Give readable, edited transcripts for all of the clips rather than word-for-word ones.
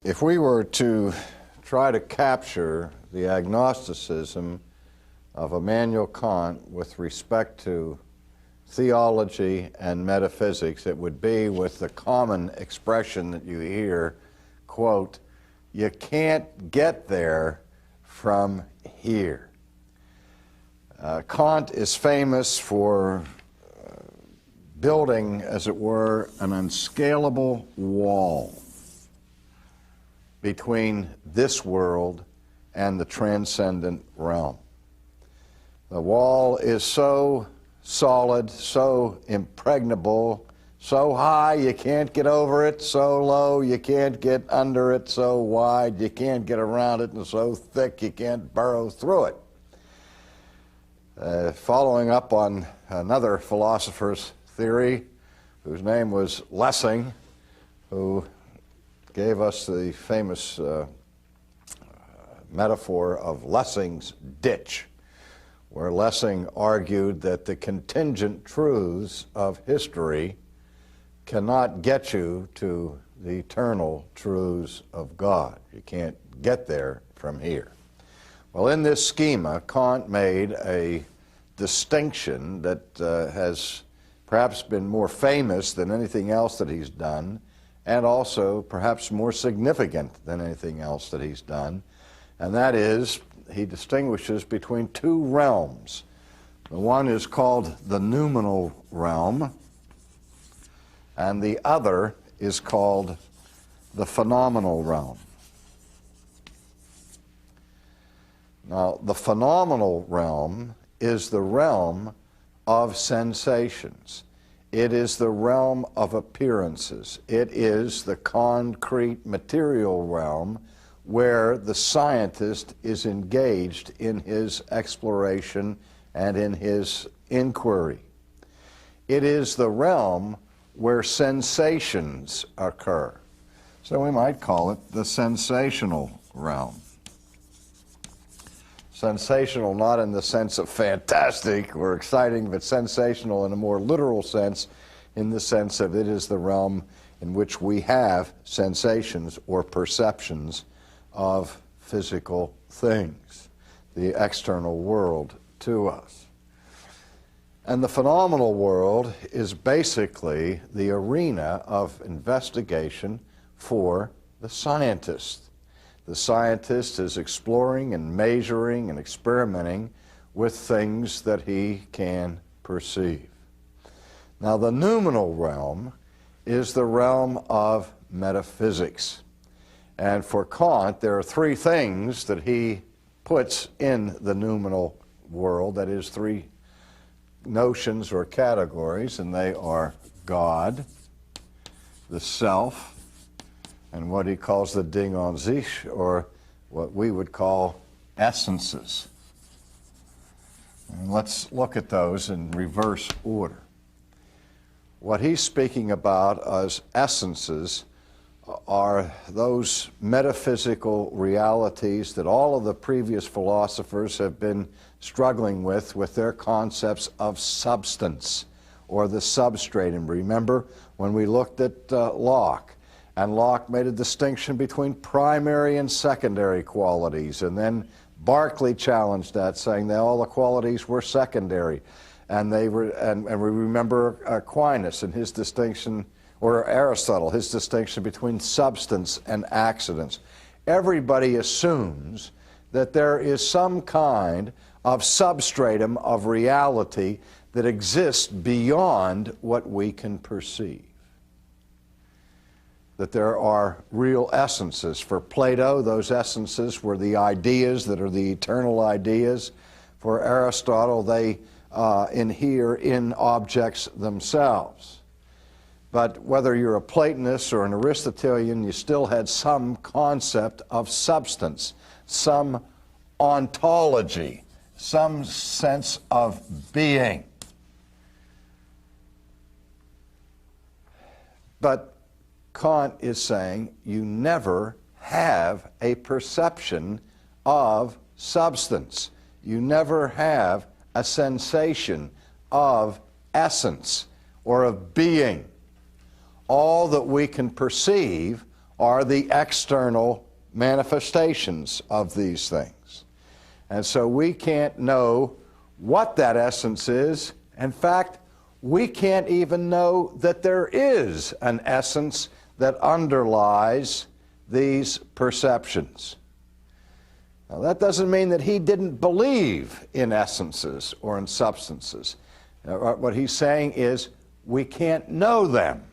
If we were to try to capture the agnosticism of Immanuel Kant with respect to theology and metaphysics, it would be with the common expression that you hear, quote, "You can't get there from here." Kant is famous for building, as it were, an unscalable wall between this world and the transcendent realm. The wall is so solid, so impregnable, so high you can't get over it, so low you can't get under it, so wide you can't get around it, and so thick you can't burrow through it. Following up on another philosopher's theory, whose name was Lessing, who gave us the famous metaphor of Lessing's ditch, where Lessing argued that the contingent truths of history cannot get you to the eternal truths of God. You can't get there from here. Well, in this schema, Kant made a distinction that has perhaps been more famous than anything else that he's done, and also perhaps more significant than anything else that he's done, and that is he distinguishes between two realms. The one is called the noumenal realm, and the other is called the phenomenal realm. Now, the phenomenal realm is the realm of sensations. It is the realm of appearances. It is the concrete material realm where the scientist is engaged in his exploration and in his inquiry. It is the realm where sensations occur. So we might call it the sensational realm. Sensational not in the sense of fantastic or exciting, but sensational in a more literal sense, in the sense of it is the realm in which we have sensations or perceptions of physical things, the external world to us. And the phenomenal world is basically the arena of investigation for the scientist. The scientist is exploring and measuring and experimenting with things that he can perceive. Now, the noumenal realm is the realm of metaphysics. And for Kant, there are three things that he puts in the noumenal world, that is, three notions or categories, and they are God, the self, and what he calls the Ding an sich, or what we would call essences. And let's look at those in reverse order. What he's speaking about as essences are those metaphysical realities that all of the previous philosophers have been struggling with their concepts of substance, or the substrate. And remember when we looked at Locke, and Locke made a distinction between primary and secondary qualities, and then Berkeley challenged that, saying that all the qualities were secondary. And we remember Aquinas and his distinction, or Aristotle, his distinction between substance and accidents. Everybody assumes that there is some kind of substratum of reality that exists beyond what we can perceive. That there are real essences. For Plato, those essences were the ideas that are the eternal ideas. For Aristotle, they inhere in objects themselves. But whether you're a Platonist or an Aristotelian, you still had some concept of substance, some ontology, some sense of being. But Kant is saying you never have a perception of substance. You never have a sensation of essence or of being. All that we can perceive are the external manifestations of these things. And so we can't know what that essence is. In fact, we can't even know that there is an essence that underlies these perceptions. Now, that doesn't mean that he didn't believe in essences or in substances. What he's saying is we can't know them.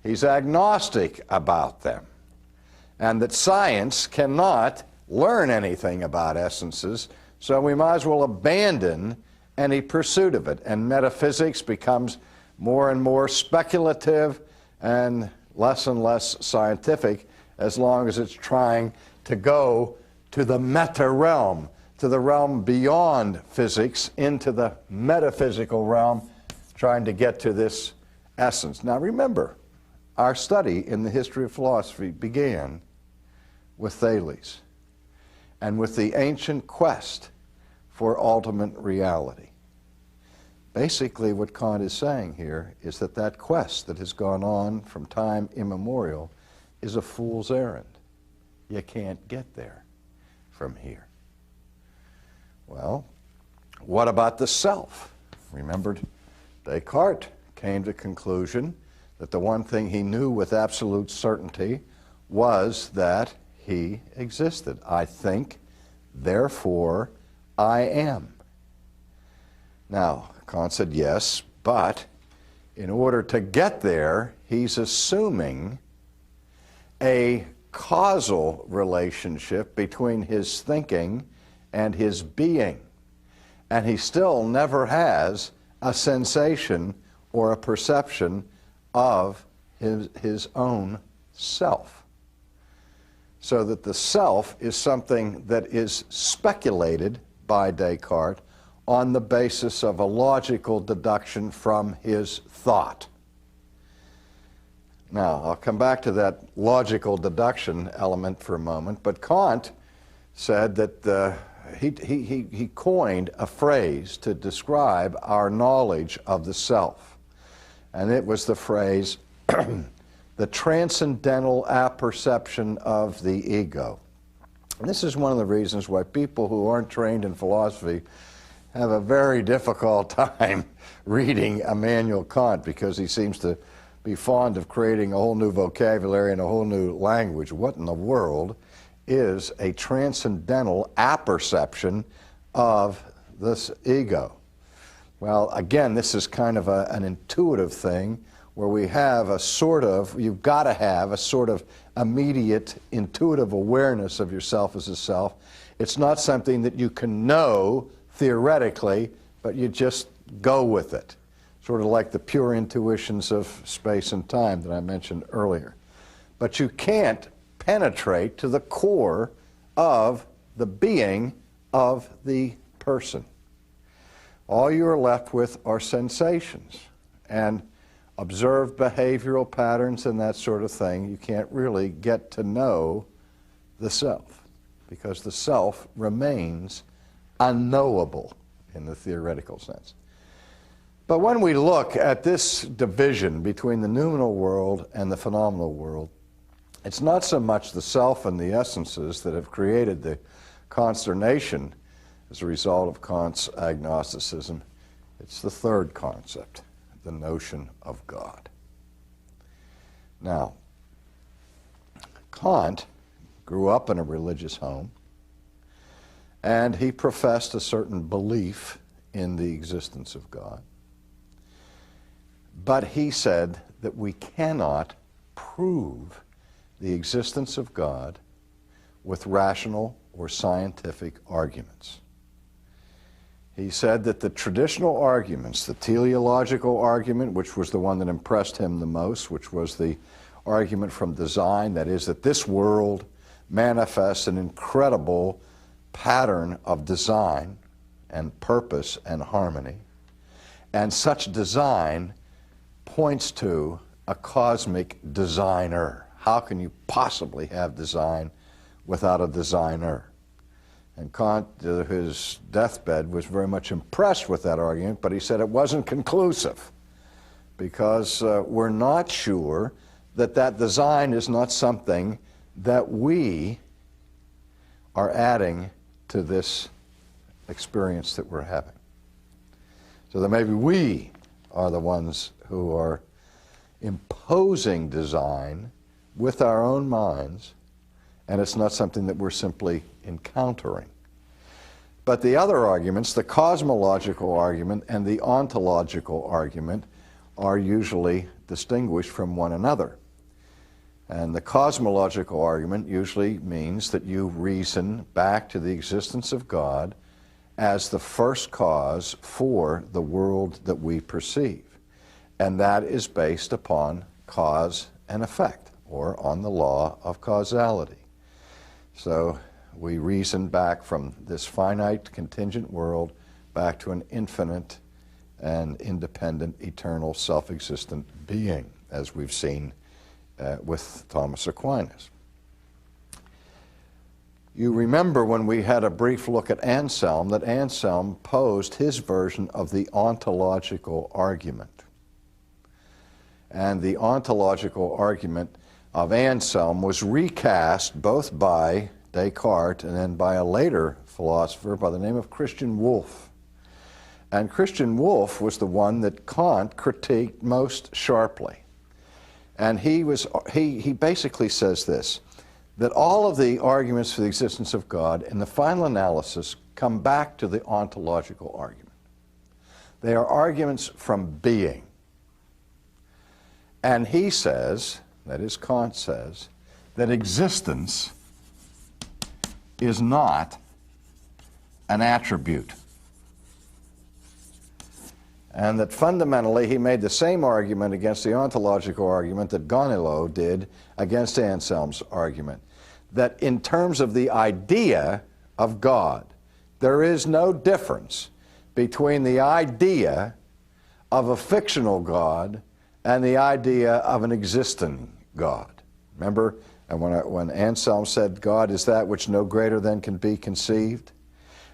He's agnostic about them. And that science cannot learn anything about essences, so we might as well abandon any pursuit of it. And metaphysics becomes more and more speculative and less scientific as long as it's trying to go to the meta realm, to the realm beyond physics, into the metaphysical realm, trying to get to this essence. Now remember, our study in the history of philosophy began with Thales and with the ancient quest for ultimate reality. Basically, what Kant is saying here is that that quest that has gone on from time immemorial is a fool's errand. You can't get there from here. Well, what about the self? Remember, Descartes came to the conclusion that the one thing he knew with absolute certainty was that he existed. I think, therefore I am. Now, Kant said yes, but in order to get there, he's assuming a causal relationship between his thinking and his being. And he still never has a sensation or a perception of his own self. So that the self is something that is speculated by Descartes on the basis of a logical deduction from his thought. Now, I'll come back to that logical deduction element for a moment, but Kant said that he coined a phrase to describe our knowledge of the self, and it was the phrase, the transcendental apperception of the ego. And this is one of the reasons why people who aren't trained in philosophy have a very difficult time reading Immanuel Kant, because he seems to be fond of creating a whole new vocabulary and a whole new language. What in the world is a transcendental apperception of this ego? Well, again, this is kind of an intuitive thing where we have a sort of, you've got to have a sort of immediate intuitive awareness of yourself as a self. It's not something that you can know theoretically, but you just go with it. Sort of like the pure intuitions of space and time that I mentioned earlier. But you can't penetrate to the core of the being of the person. All you are left with are sensations and observed behavioral patterns and that sort of thing. You can't really get to know the self, because the self remains unknowable in the theoretical sense. But when we look at this division between the noumenal world and the phenomenal world, it's not so much the self and the essences that have created the consternation as a result of Kant's agnosticism. It's the third concept, the notion of God. Now, Kant grew up in a religious home, and he professed a certain belief in the existence of God. But he said that we cannot prove the existence of God with rational or scientific arguments. He said that the traditional arguments, the teleological argument, which was the one that impressed him the most, which was the argument from design, that is, that this world manifests an incredible pattern of design and purpose and harmony, and such design points to a cosmic designer. How can you possibly have design without a designer? And Kant, his deathbed, was very much impressed with that argument, but he said it wasn't conclusive, because we're not sure that design is not something that we are adding to this experience that we're having. So that maybe we are the ones who are imposing design with our own minds, and it's not something that we're simply encountering. But the other arguments, the cosmological argument and the ontological argument, are usually distinguished from one another. And the cosmological argument usually means that you reason back to the existence of God as the first cause for the world that we perceive. And that is based upon cause and effect, or on the law of causality. So we reason back from this finite, contingent world back to an infinite and independent, eternal, self-existent being, as we've seen with Thomas Aquinas. You remember when we had a brief look at Anselm, that Anselm posed his version of the ontological argument. And the ontological argument of Anselm was recast both by Descartes and then by a later philosopher by the name of Christian Wolff. And Christian Wolff was the one that Kant critiqued most sharply. And he basically says this, that all of the arguments for the existence of God in the final analysis come back to the ontological argument. They are arguments from being. And he says, that is Kant says, that existence is not an attribute. And that fundamentally he made the same argument against the ontological argument that Gonilo did against Anselm's argument. That in terms of the idea of God, there is no difference between the idea of a fictional God and the idea of an existing God. Remember, and when Anselm said, God is that which no greater than can be conceived,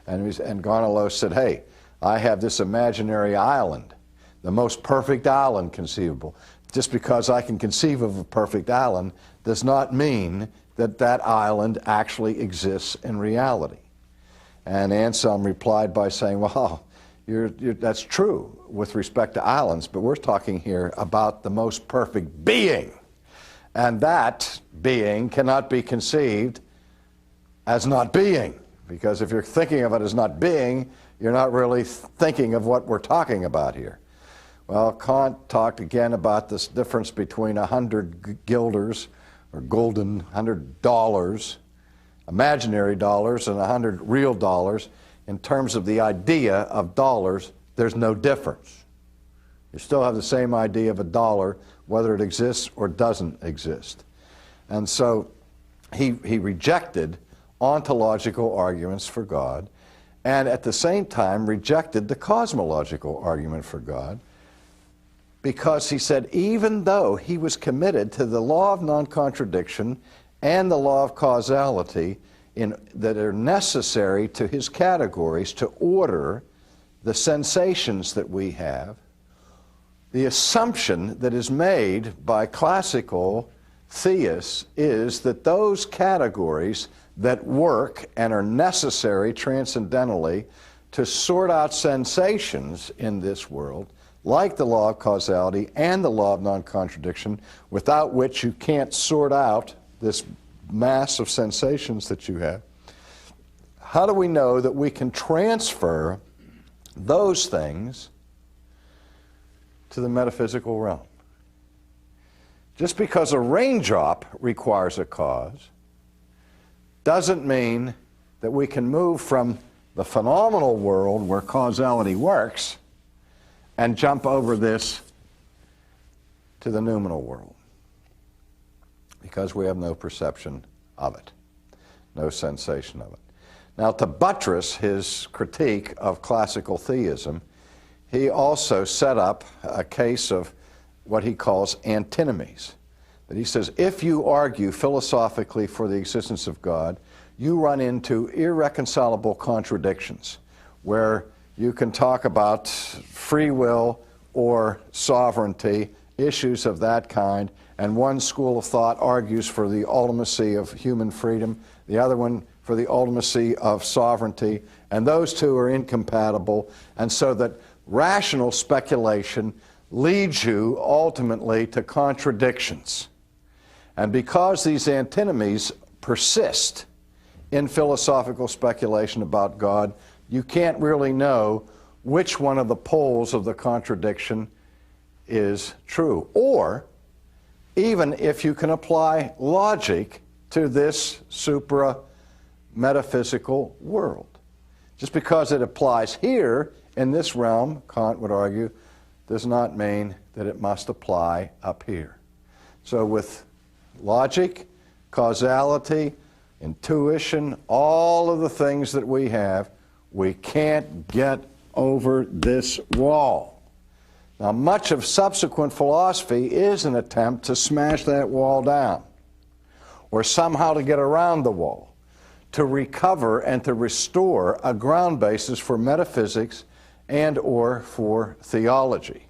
and Gonilo said, hey, I have this imaginary island, the most perfect island conceivable. Just because I can conceive of a perfect island does not mean that that island actually exists in reality. And Anselm replied by saying, well, that's true with respect to islands, but we're talking here about the most perfect being. And that being cannot be conceived as not being, because if you're thinking of it as not being, you're not really thinking of what we're talking about here. Well, Kant talked again about this difference between 100 guilders, or golden $100, imaginary dollars, and 100 real dollars. In terms of the idea of dollars, there's no difference. You still have the same idea of a dollar, whether it exists or doesn't exist. And so he rejected ontological arguments for God, and at the same time rejected the cosmological argument for God, because he said even though he was committed to the law of non-contradiction and the law of causality that are necessary to his categories to order the sensations that we have, the assumption that is made by classical theists is that those categories that work and are necessary transcendentally to sort out sensations in this world, like the law of causality and the law of non-contradiction, without which you can't sort out this mass of sensations that you have. How do we know that we can transfer those things to the metaphysical realm? Just because a raindrop requires a cause doesn't mean that we can move from the phenomenal world where causality works and jump over this to the noumenal world, because we have no perception of it, no sensation of it. Now, to buttress his critique of classical theism, he also set up a case of what he calls antinomies. That he says, if you argue philosophically for the existence of God, you run into irreconcilable contradictions, where you can talk about free will or sovereignty issues of that kind, and one school of thought argues for the ultimacy of human freedom, the other one for the ultimacy of sovereignty, and those two are incompatible, and so that rational speculation leads you ultimately to contradictions. And because these antinomies persist in philosophical speculation about God, you can't really know which one of the poles of the contradiction is true. Or, even if you can apply logic to this supra-metaphysical world. Just because it applies here in this realm, Kant would argue, does not mean that it must apply up here. So with logic, causality, intuition, all of the things that we have, we can't get over this wall. Now, much of subsequent philosophy is an attempt to smash that wall down, or somehow to get around the wall, to recover and to restore a ground basis for metaphysics and or for theology.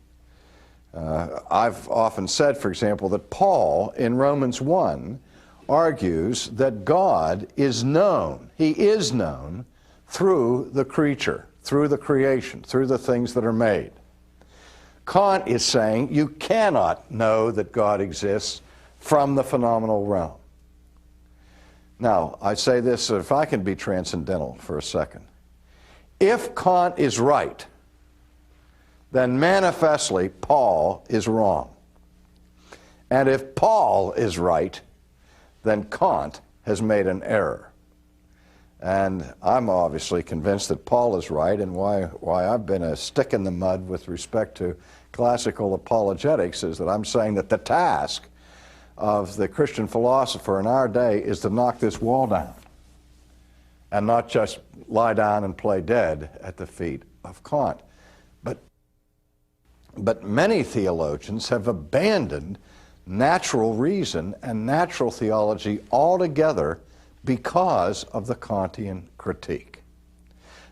I've often said, for example, that Paul in Romans 1 argues that God is known. He is known through the creature, through the creation, through the things that are made. Kant is saying you cannot know that God exists from the phenomenal realm. Now, I say this, if I can be transcendental for a second. If Kant is right, then manifestly Paul is wrong. And if Paul is right, then Kant has made an error. And I'm obviously convinced that Paul is right, and why I've been a stick in the mud with respect to classical apologetics is that I'm saying that the task of the Christian philosopher in our day is to knock this wall down and not just lie down and play dead at the feet of Kant. But many theologians have abandoned natural reason and natural theology altogether because of the Kantian critique.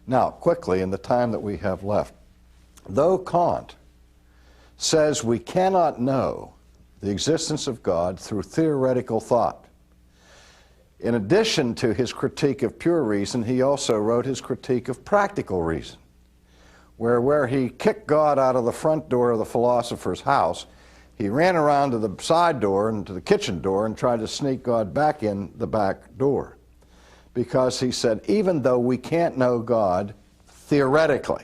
Now, quickly, in the time that we have left, though Kant says we cannot know the existence of God through theoretical thought, in addition to his critique of pure reason, he also wrote his critique of practical reason, where he kicked God out of the front door of the philosopher's house, he ran around to the side door and to the kitchen door and tried to sneak God back in the back door. Because he said, even though we can't know God theoretically,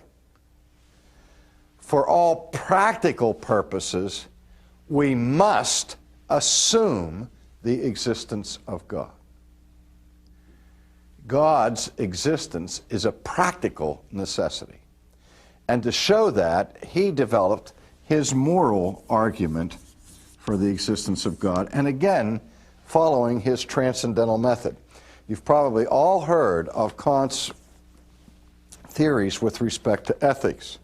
for all practical purposes, we must assume the existence of God. God's existence is a practical necessity. And to show that, he developed his moral argument for the existence of God, and again, following his transcendental method. You've probably all heard of Kant's theories with respect to ethics,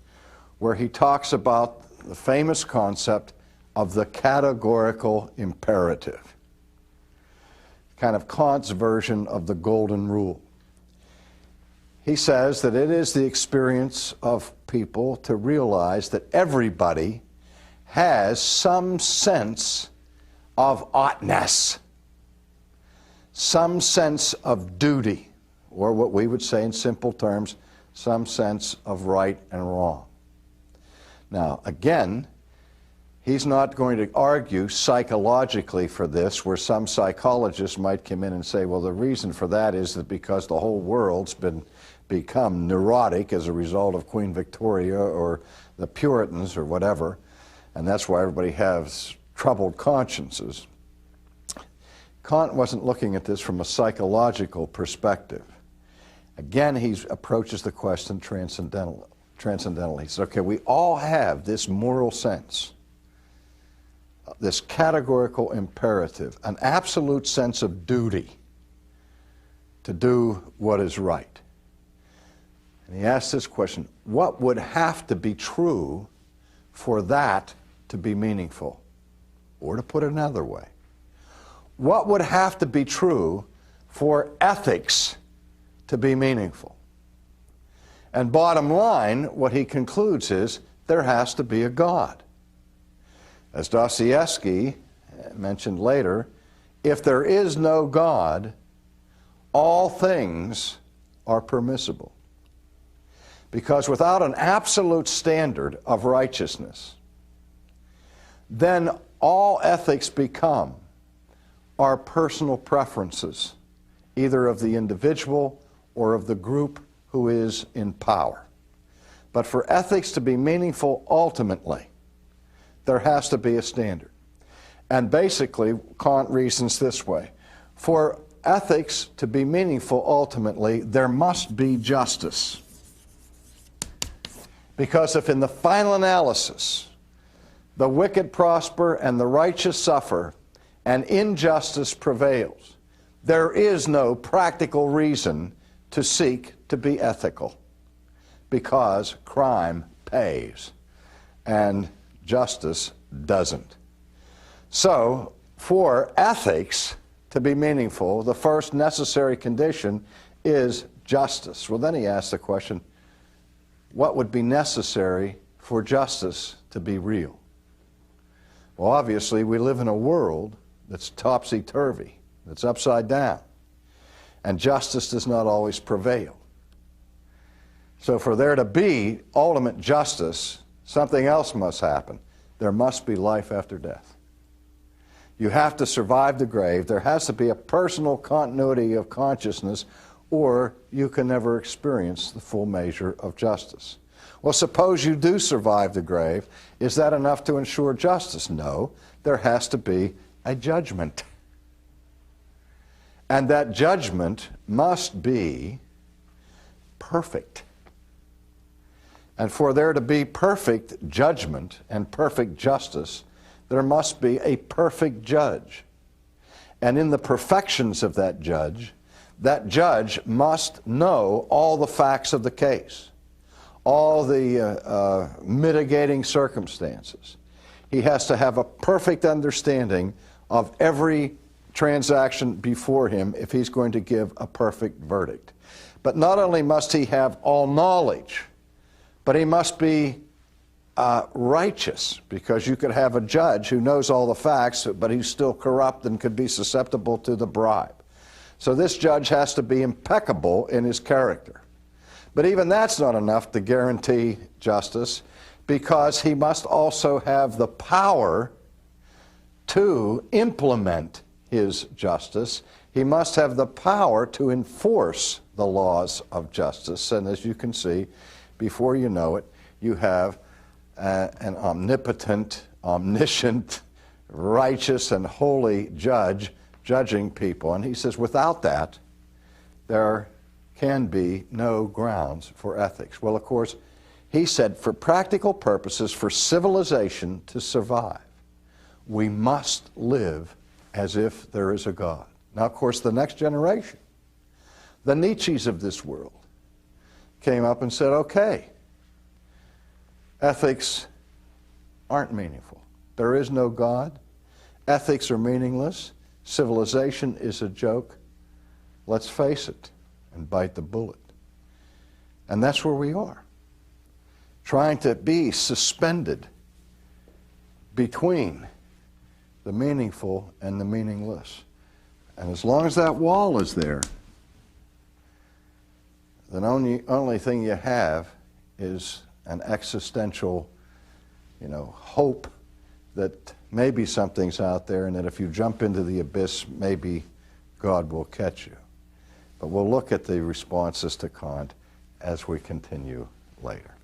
where he talks about the famous concept of the categorical imperative, kind of Kant's version of the golden rule. He says that it is the experience of people to realize that everybody has some sense of oughtness, some sense of duty, or what we would say in simple terms, some sense of right and wrong. Now, again, he's not going to argue psychologically for this, where some psychologists might come in and say, well, the reason for that is that because the whole world's become neurotic as a result of Queen Victoria or the Puritans or whatever, and that's why everybody has troubled consciences. Kant wasn't looking at this from a psychological perspective. Again, he approaches the question transcendentally. He says, okay, we all have this moral sense, this categorical imperative, an absolute sense of duty to do what is right. And he asks this question, what would have to be true for that to be meaningful? Or to put it another way, what would have to be true for ethics to be meaningful? And bottom line, what he concludes is there has to be a God. As Dostoevsky mentioned later, if there is no God, all things are permissible. Because without an absolute standard of righteousness, then all ethics become our personal preferences, either of the individual or of the group who is in power. But for ethics to be meaningful ultimately, there has to be a standard. And basically, Kant reasons this way. For ethics to be meaningful ultimately, there must be justice. Because if in the final analysis, the wicked prosper and the righteous suffer, and injustice prevails, there is no practical reason to seek to be ethical, because crime pays and justice doesn't. So, for ethics to be meaningful, the first necessary condition is justice. Well, then he asks the question, what would be necessary for justice to be real? Well, obviously, we live in a world that's topsy-turvy, that's upside down, and justice does not always prevail. So for there to be ultimate justice, something else must happen. There must be life after death. You have to survive the grave. There has to be a personal continuity of consciousness, or you can never experience the full measure of justice. Well, suppose you do survive the grave. Is that enough to ensure justice? No. There has to be a judgment. And that judgment must be perfect. And for there to be perfect judgment and perfect justice, there must be a perfect judge. And in the perfections of that judge must know all the facts of the case, all the mitigating circumstances. He has to have a perfect understanding of every transaction before him if he's going to give a perfect verdict. But not only must he have all knowledge, but he must be righteous, because you could have a judge who knows all the facts, but he's still corrupt and could be susceptible to the bribe. So this judge has to be impeccable in his character. But even that's not enough to guarantee justice, because he must also have the power to implement his justice. He must have the power to enforce the laws of justice. And as you can see, before you know it, you have an omnipotent, omniscient, righteous, and holy judge judging people. And he says, without that, there can be no grounds for ethics. Well, of course, he said, for practical purposes, for civilization to survive, we must live as if there is a God. Now, of course, the next generation, the Nietzsches of this world, came up and said, okay, ethics aren't meaningful. There is no God. Ethics are meaningless. Civilization is a joke. Let's face it and bite the bullet. And that's where we are, trying to be suspended between the meaningful and the meaningless. And as long as that wall is there, then only thing you have is an existential, hope that maybe something's out there, and that if you jump into the abyss, maybe God will catch you. But we'll look at the responses to Kant as we continue later.